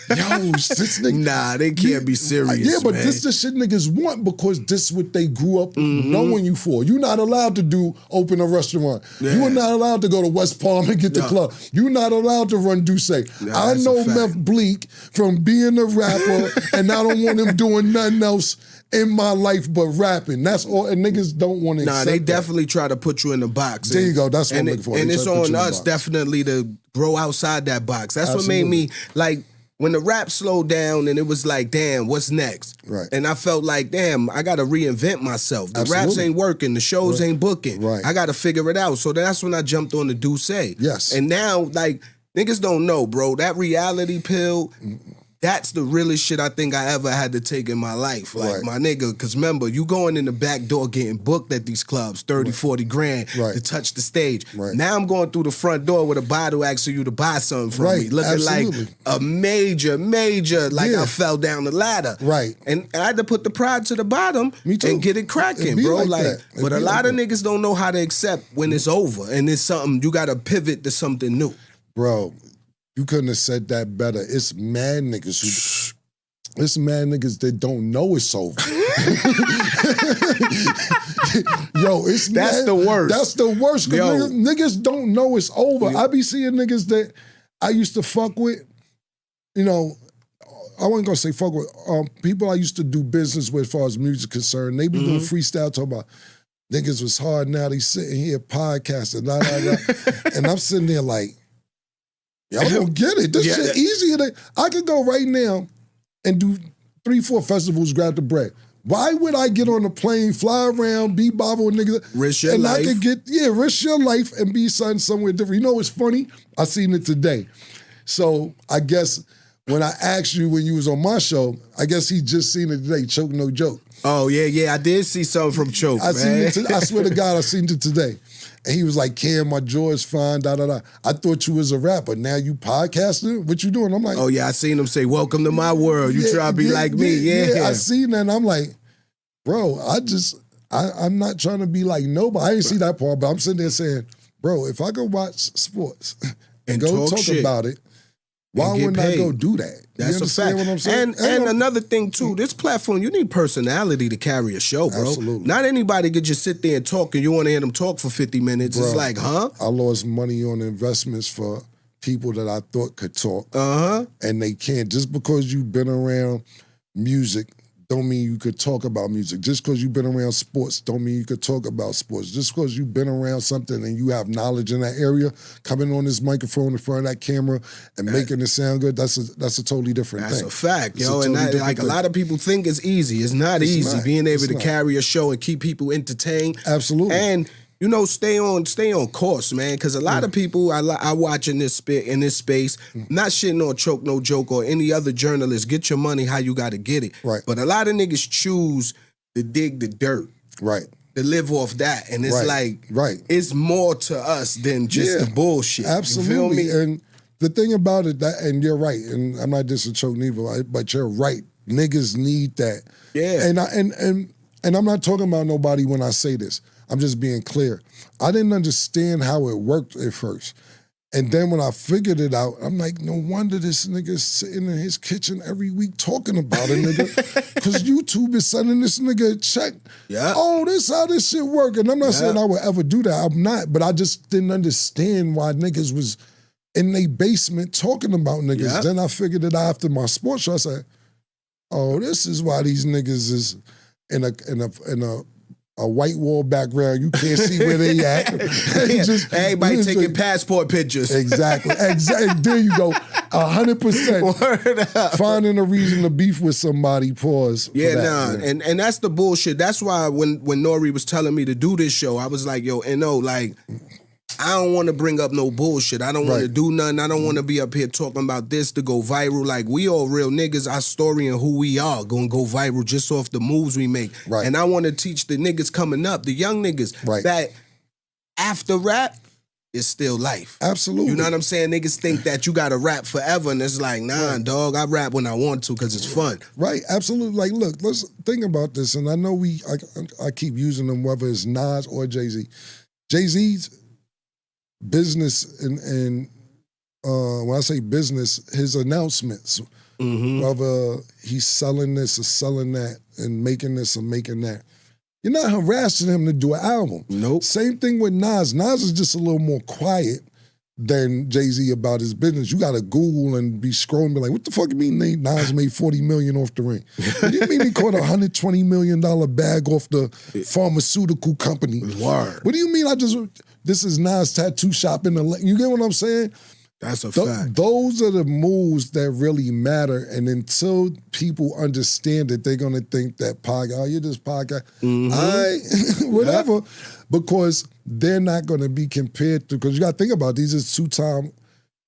this nigga. Nah, they can't be serious, but man. this the shit niggas want because this is what they grew up knowing you for. You're not allowed to open a restaurant. You're not allowed to go to West Palm and get the club. You're not allowed to run Duce. I know Meth Bleak from being a rapper and I don't want him doing nothing else in my life but rapping. That's all. And niggas don't want to accept they that. definitely try to put you in the box. There you go. That's what I'm looking for. And it's on us definitely to grow outside that box. That's what made me, like, when the rap slowed down and it was like, damn, what's next? Right. And I felt like, damn, I got to reinvent myself. The raps ain't working. The shows ain't booking. Right. I got to figure it out. So that's when I jumped on the Duce. Yes. And now, like, niggas don't know, bro. That reality pill, that's the realest shit I think I ever had to take in my life. Like, my nigga, because remember, you going in the back door getting booked at these clubs, 30, 40 grand to touch the stage. Now I'm going through the front door with a bottle asking you to buy something from me. Looking like a major, like I fell down the ladder. And I had to put the pride to the bottom and get it cracking, bro. But a lot of niggas don't know how to accept when it's over and it's something, you got to pivot to something new. Bro, you couldn't have said that better. It's mad niggas that don't know it's over. Yo, that's the worst. That's the worst. Because niggas don't know it's over. I be seeing niggas that I used to fuck with, you know, I wasn't gonna say fuck with, people I used to do business with as far as music concerned. They be doing freestyle talking about, niggas was hard, now they sitting here podcasting, and I'm sitting there like, y'all don't get it. This shit easier than, I could go right now and do 3-4 festivals, grab the bread. Why would I get on a plane, fly around, be bothered with niggas? Risk your life. I could get, risk your life and be somewhere different. You know what's funny? I seen it today. So I guess when I asked you when you was on my show, I guess he just seen it today, Choke No Joke. Oh, yeah, I did see something from Choke, I swear to God, I seen it today. And he was like, Cam, my jaw is fine, I thought you was a rapper. Now you podcasting? What you doing? I'm like, oh, yeah, I seen him say, welcome to my world. You try to be like me. Yeah, I seen that, and I'm like, bro, I'm not trying to be like nobody. I didn't see that part, but I'm sitting there saying, bro, if I go watch sports and go talk about it, why wouldn't I go do that? That's a fact. What I'm saying? And another thing, too, this platform, you need personality to carry a show, bro. Absolutely. Not anybody could just sit there and talk and you want to hear them talk for 50 minutes. Bro, it's like, huh? I lost money on investments for people that I thought could talk. And they can't. Just because you've been around music don't mean you could talk about music. Just because you've been around sports don't mean you could talk about sports. Just because you've been around something and you have knowledge in that area, coming on this microphone in front of that camera and making it sound good, that's a totally different thing. That's a fact, yo. And like a lot of people think it's easy. It's not easy being able to carry a show and keep people entertained. Absolutely. And you know, stay on course, man. Because a lot of people I watch in this space, not shitting on Choke No Joke or any other journalist. Get your money how you got to get it. Right. But a lot of niggas choose to dig the dirt. Right. To live off that. And it's it's more to us than just the bullshit. Absolutely. You feel me? And the thing about it, and you're right, and I'm not dissing Choke neither, but you're right. Niggas need that. Yeah. And I'm not talking about nobody when I say this. I'm just being clear. I didn't understand how it worked at first. And then when I figured it out, I'm like, no wonder this nigga's sitting in his kitchen every week talking about a nigga. Because YouTube is sending this nigga a check. Yeah. Oh, this how this shit work. And I'm not saying I would ever do that. I'm not. But I just didn't understand why niggas was in their basement talking about niggas. Yeah. Then I figured it out after my sports show. I said, oh, this is why these niggas is in a white wall background. You can't see where they at. Everybody taking passport pictures. Exactly. There you go. 100%. Finding a reason to beef with somebody, pause. Yeah, and that's the bullshit. That's why when Nori was telling me to do this show, I was like, yo, like, I don't want to bring up no bullshit. I don't want to do nothing. I don't want to be up here talking about this to go viral. Like, we all real niggas. Our story and who we are going to go viral just off the moves we make. Right. And I want to teach the niggas coming up, the young niggas, that after rap, it's still life. Absolutely. You know what I'm saying? Niggas think that you got to rap forever, and it's like, nah, dog, I rap when I want to because it's fun. Right, absolutely. Like, look, let's think about this. And I know I keep using them, whether it's Nas or Jay-Z. Jay-Z's business and when I say business, his announcements, whether he's selling this or selling that and making this or making that, you're not harassing him to do an album. Nope. Same thing with Nas. Nas is just a little more quiet than Jay-Z about his business. You got to Google and be scrolling, be like, what the fuck you mean Nas made $40 million off the ring? What do you mean he caught a $120 million bag off the pharmaceutical company? Word. What do you mean this is Nas tattoo shop in the... You get what I'm saying? That's a fact. Those are the moves that really matter. And until people understand it, they're going to think that podcast, you're just podcast. Whatever. Because they're not going to be compared to... Because you got to think about these as two-time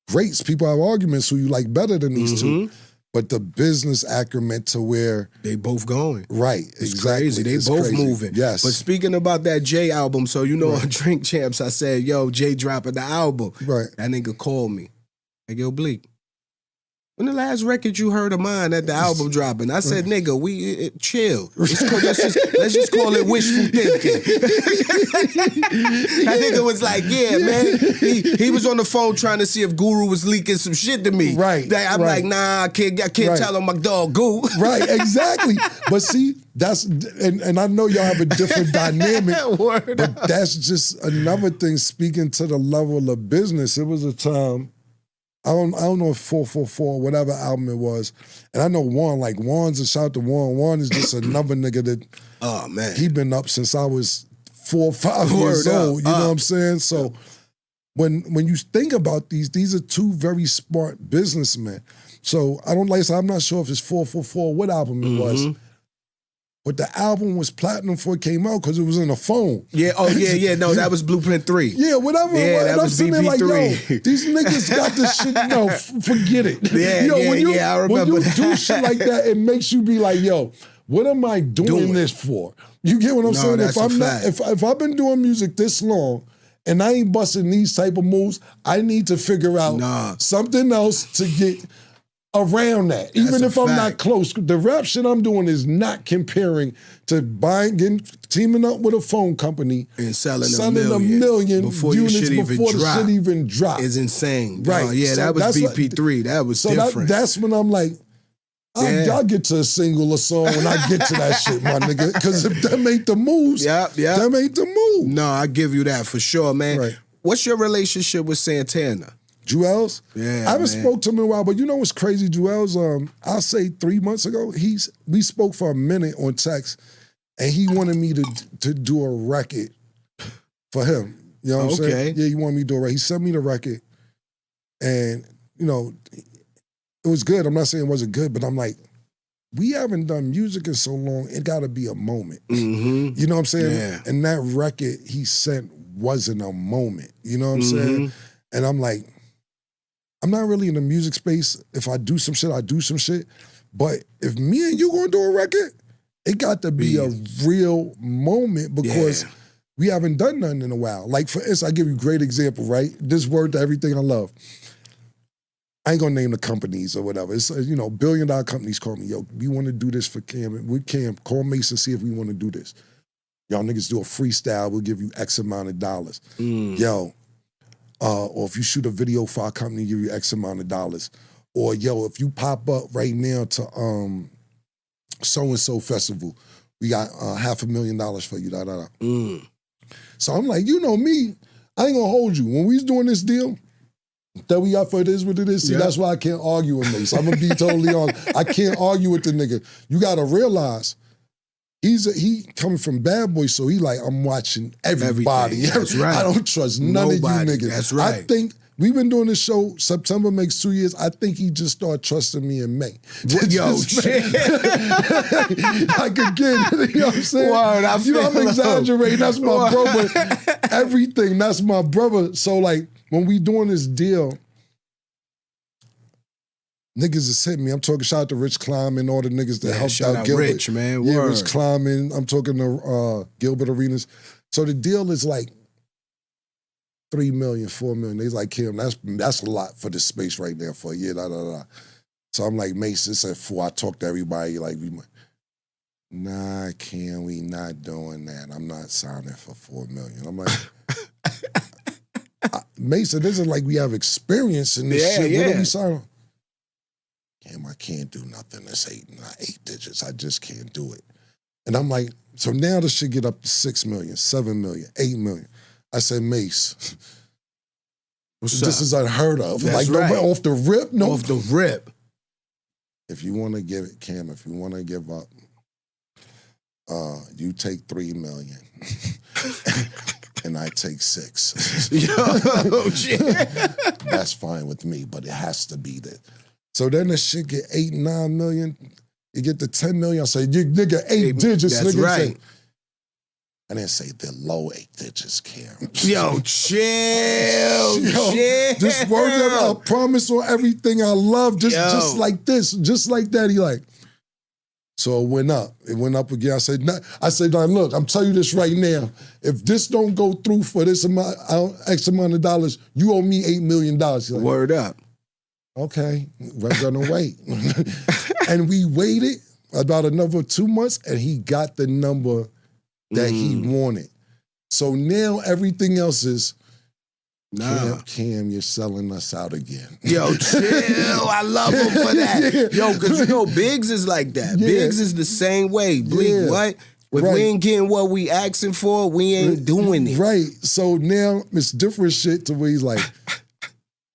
greats. People have arguments who you like better than these two. But the business acumen to where... They both going. Right, it's exactly. Crazy. They both moving. Yes. But speaking about that Jay album, so you know on Drink Champs, I said, yo, Jay dropping the album. Right. That nigga called me. Like, yo, Bleak, when the last record you heard of mine at the album dropping? I said, nigga, chill. Let's just call it wishful thinking. That nigga was like, yeah, man. He was on the phone trying to see if Guru was leaking some shit to me. Right. I'm like, nah, I can't tell him my dog Goo. Right, exactly. But see, that's, and I know y'all have a different dynamic, but that's just another thing speaking to the level of business. It was a time, I don't know if 444, whatever album it was, and I know Juan, like Juan's a shout to Juan. Juan is just another nigga that, oh man, he been up since I was 4 or 5 years old. You know what I'm saying? So when you think about these are two very smart businessmen. So I'm not sure if it's 444, what album it was. But the album was platinum before it came out because it was in a phone. Yeah, no, that was Blueprint 3. Yeah, whatever. Yeah, that was BP3. Like, yo, these niggas got this shit, no, forget it. Yeah, I remember when you do shit like that, it makes you be like, yo, what am I doing this for? You get what I'm saying? If I've been doing music this long and I ain't busting these type of moves, I need to figure out something else to get around that. Even if I'm not close. The rap shit I'm doing is not comparing to teaming up with a phone company and selling a million before units the shit even dropped. It's insane. Right. Oh, yeah, that was BP3. That was different. That's when I'm like, I'll get to a single or song when I get to that shit, my nigga. Because if them ain't the moves, them ain't the move. No, I give you that for sure, man. Right. What's your relationship with Santana? Jewels? Yeah, I haven't spoke to him in a while, but you know what's crazy, Jewels? I'll say 3 months ago, we spoke for a minute on text, and he wanted me to do a record for him. You know what I'm saying? Yeah, he wanted me to do a record. He sent me the record, and, you know, it was good. I'm not saying it wasn't good, but I'm like, we haven't done music in so long, it gotta be a moment. You know what I'm saying? Yeah. And that record he sent wasn't a moment. You know what I'm saying? And I'm like, I'm not really in the music space. If I do some shit, I do some shit. But if me and you gonna do a record, it got to be a real moment because we haven't done nothing in a while. Like, for instance, I give you a great example, right? This word to everything I love. I ain't gonna name the companies or whatever. It's, you know, billion-dollar companies call me, yo, we want to do this for Cam. With Cam, call Mason, see if we want to do this. Y'all niggas do a freestyle, we'll give you X amount of dollars. Yo, or if you shoot a video for our company, give you X amount of dollars. Or, yo, if you pop up right now to so-and-so festival, we got $500,000 for you, da-da-da. So I'm like, you know me, I ain't gonna hold you. When we was doing this deal, that we got for it is what it is. See, that's why I can't argue with Mace. I'm gonna be totally honest. I can't argue with the nigga. You gotta realize, he coming from Bad Boy, so he like, I'm watching everybody. That's right. I don't trust none of you niggas. That's right. I think we've been doing this show, September makes 2 years. I think he just started trusting me in May. Yo, shit. Like, again, you know what I'm saying? Word, I'm exaggerating. That's my brother. Everything, that's my brother. So, like, when we doing this deal, niggas is hitting me. I'm talking, shout out to Rich Kleiman, all the niggas that helped out Gilbert. Rich, man. Yeah, Rich Kleiman. I'm talking to Gilbert Arenas. So the deal is like, 3 million, 4 million. They like, Kim, that's a lot for this space right there for a year, da-da-da. So I'm like, Mason said 4. I talked to everybody, like, nah, Kim, we not doing that. I'm not signing for 4 million. I'm like, Mason, this is like we have experience in this shit. What are we signing? Kim, I can't do nothing that's 8 digits. I just can't do it. And I'm like, so now this should get up to 6 million, 7 million, 8 million. I said, Mace, this is unheard of. That's like, right. Off the rip? No. Off the rip. If you want to give it, Cam, if you want to give up, you take 3 million. And I take 6. Yo, shit. That's fine with me, but it has to be that. So then the shit get 8, 9 million. You get to 10 million. I say, you nigga, 8 digits. That's nigga. right. Say, I didn't say the low 8 digits, Cam. Yo, chill. This word that I promise on everything I love, just like this, just like that. He like, so it went up. It went up again. I said, nah, look, I'm telling you this right now. If this don't go through for this amount, X amount of dollars, you owe me $8 million. Like, word up. Okay, we're gonna wait. And we waited about another 2 months, and he got the number that he wanted. So now everything else is, Cam, you're selling us out again. Yo, chill. I love him for that. Yo, because you know, Biggs is like that. Biggs is the same way. Bleak, what? If we ain't getting what we asking for, we ain't doing it. Right. So now it's different shit to where he's like,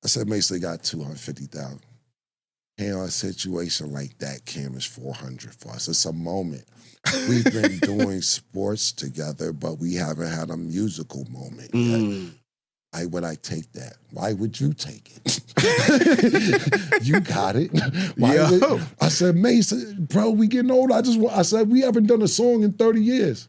I said, Mason got 250,000. In a situation like that, Cam, is 400 for us. It's a moment. We've been doing sports together, but we haven't had a musical moment yet. Why would I take that? Why would you take it? You got it. I said, Mason, bro, we getting old. I said, we haven't done a song in 30 years.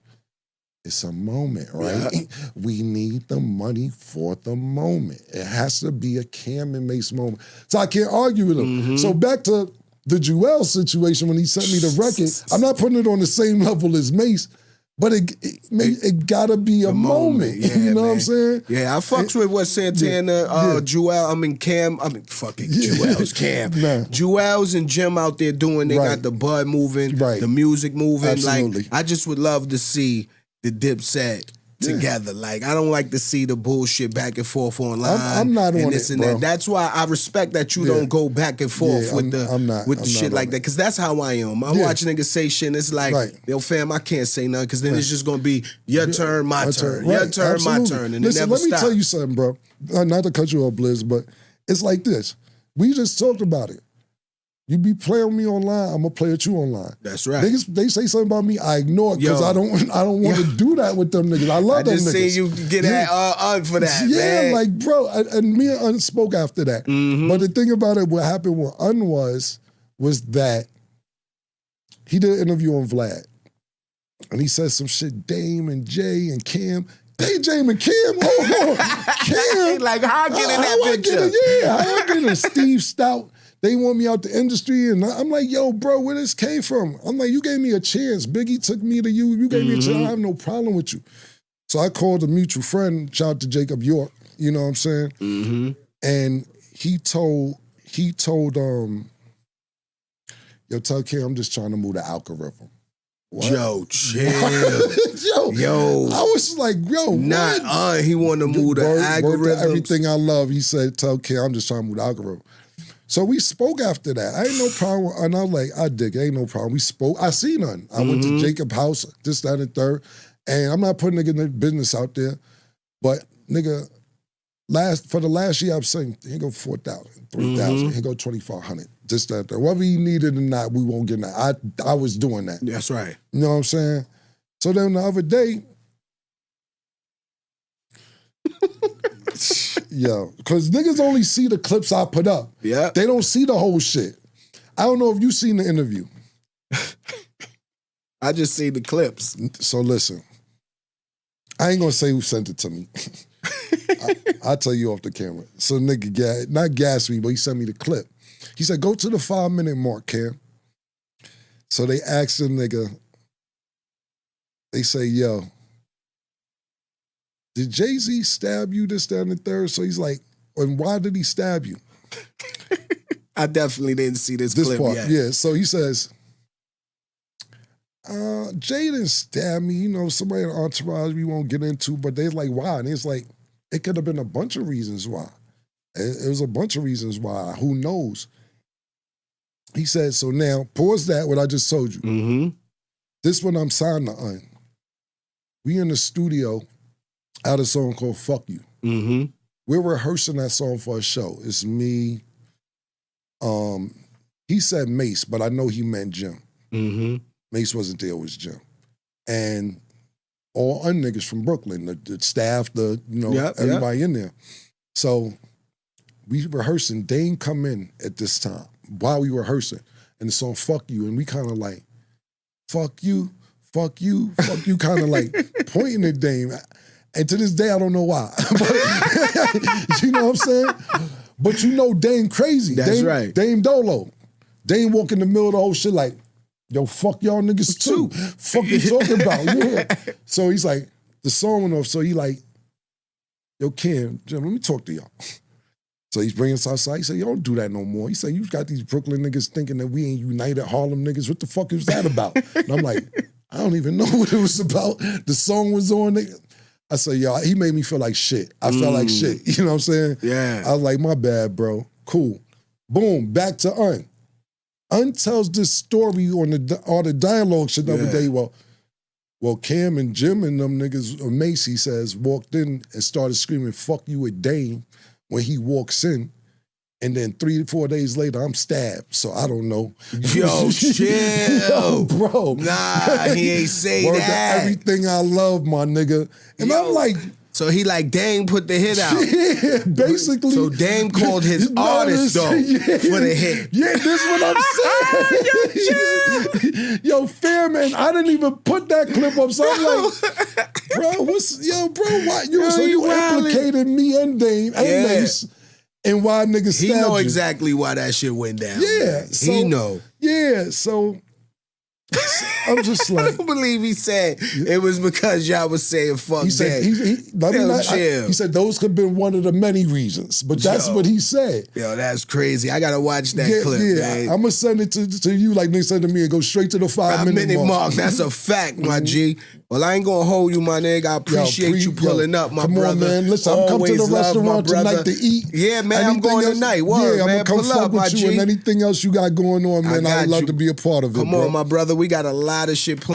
It's a moment, right? Yeah. We need the money for the moment. It has to be a Cam and Mace moment. So I can't argue with him. So back to the Jewel situation when he sent me the record, I'm not putting it on the same level as Mace, but it gotta be a moment. Yeah, you know what I'm saying? Yeah, I fucks with what Santana, Jewel, Cam, Jewel's Cam. Jewel's and Jim out there doing, they got the bud moving, the music moving. Absolutely. Like, I just would love to see the Dipset together. Like, I don't like to see the bullshit back and forth online. I'm not on this it, and bro. that. That's why I respect that you don't go back and forth with the shit like that. Because that's how I am. I watch niggas say shit and it's like, yo, fam, I can't say nothing because then it's just going to be your turn, my turn. Your turn, my turn. And listen, it never let me tell you something, bro. Not to cut you off, Blizz, but it's like this. We just talked about it. You be playing with me online, I'm gonna play with you online. That's right. They say something about me, I ignore it because I don't want to do that with them niggas. I love them niggas. I just see you get that for that, man. Like, bro, and me and Un spoke after that. But the thing about it, what happened with Un was that he did an interview on Vlad. And he said some shit, Dame and Jay and Cam. Hey, Dame and Cam, hold on. Cam. Like, how I get in that picture? How I get in Steve Stout. They want me out the industry, and I'm like, yo, bro, where this came from? I'm like, you gave me a chance. Biggie took me to you. You gave me a chance. I have no problem with you. So I called a mutual friend, shout out to Jacob York, you know what I'm saying? And he told, yo, tell Kim I'm just trying to move the algorithm. What? Yo, chill. Yo. I was like, yo, what? He wanted to move the algorithm. Everything I love, he said, tell Kim I'm just trying to move the algorithm. So we spoke after that. I ain't no problem. And I was like, I dig, ain't no problem. We spoke. I seen none. I went to Jacob's house, this, that, and the third. And I'm not putting nigga business out there, but nigga, for the last year, I'm saying, here go 4,000, 3,000, here go 2,500, this, that, that. Whether you need it or not, we won't get that. I was doing that. That's right. You know what I'm saying? So then the other day, yo, because niggas only see the clips I put up. Yeah. They don't see the whole shit. I don't know if you seen the interview. I just see the clips. So listen, I ain't gonna say who sent it to me. I'll tell you off the camera. So nigga, not gas me, but he sent me the clip. He said, go to the 5-minute mark, Cam. So they asked the nigga, they say, yo, did Jay-Z stab you, this, that, and the third? So he's like, and why did he stab you? I definitely didn't see this clip part, yet. Yeah, so he says, Jay didn't stab me, you know, somebody in the entourage we won't get into, but they're like, why? And it's like, it could have been a bunch of reasons why. It was a bunch of reasons why. Who knows? He said, so now, pause that, what I just told you. This one I'm signed to Un. We in the studio, out a song called Fuck You. We're rehearsing that song for a show. It's me. He said Mace, but I know he meant Jim. Mace wasn't there, it was Jim. And all Un niggas from Brooklyn, the staff, everybody in there. So we rehearsing, Dame come in at this time while we rehearsing, and the song Fuck You, and we kind of like, fuck you, fuck you, fuck you, kind of like pointing at Dame. And to this day, I don't know why. But, you know what I'm saying? But you know Dame crazy. That's right. Dame Dolo. Dame walk in the middle of the whole shit like, yo, fuck y'all niggas too. Fuck you talking about? Yeah. So he's like, the song went off, so he like, yo, Kim, Jim, let me talk to y'all. So he's bringing us outside. He said, yo, don't do that no more. He said, you got these Brooklyn niggas thinking that we ain't united Harlem niggas. What the fuck is that about? And I'm like, I don't even know what it was about. The song was on. I said, yo, he made me feel like shit. I felt like shit. You know what I'm saying? Yeah. I was like, my bad, bro. Cool. Boom, back to Un. Un tells this story on the dialogue shit the other day. Well, Cam and Jim and them niggas, or Macy says, walked in and started screaming, fuck you with Dame when he walks in. And then 3 to 4 days later, I'm stabbed. So I don't know. Yo, chill. Yo, bro. Nah, he ain't say that. Everything I love, my nigga. And I'm like... So he like, Dame put the hit out. Yeah, basically. So Dame called his artist, though, for the hit. Yeah, this what I'm saying. Yo, fair man, I didn't even put that clip up. So I'm like, bro, why? So you implicated me and Dame and Mace. And why niggas stabbed you. He know exactly why that shit went down. Yeah. So, he know. Yeah, so I'm just like... I don't believe he said it was because y'all was saying fuck he said, chill. He said those could have been one of the many reasons, but that's what he said. Yo, that's crazy. I got to watch that clip, man. I'm going to send it to you like they sent to me and go straight to the 5-minute mark. That's a fact, my G. Well, I ain't going to hold you, my nigga. I appreciate you pulling up, my brother. Come on, man. Listen, I'm coming to the restaurant tonight to eat. Yeah, man, I'm going tonight. Word, man. I'm going to come fuck with you and anything else you got going on, man. I'd love to be a part of it, Come on, my brother. We got a lot of shit planned.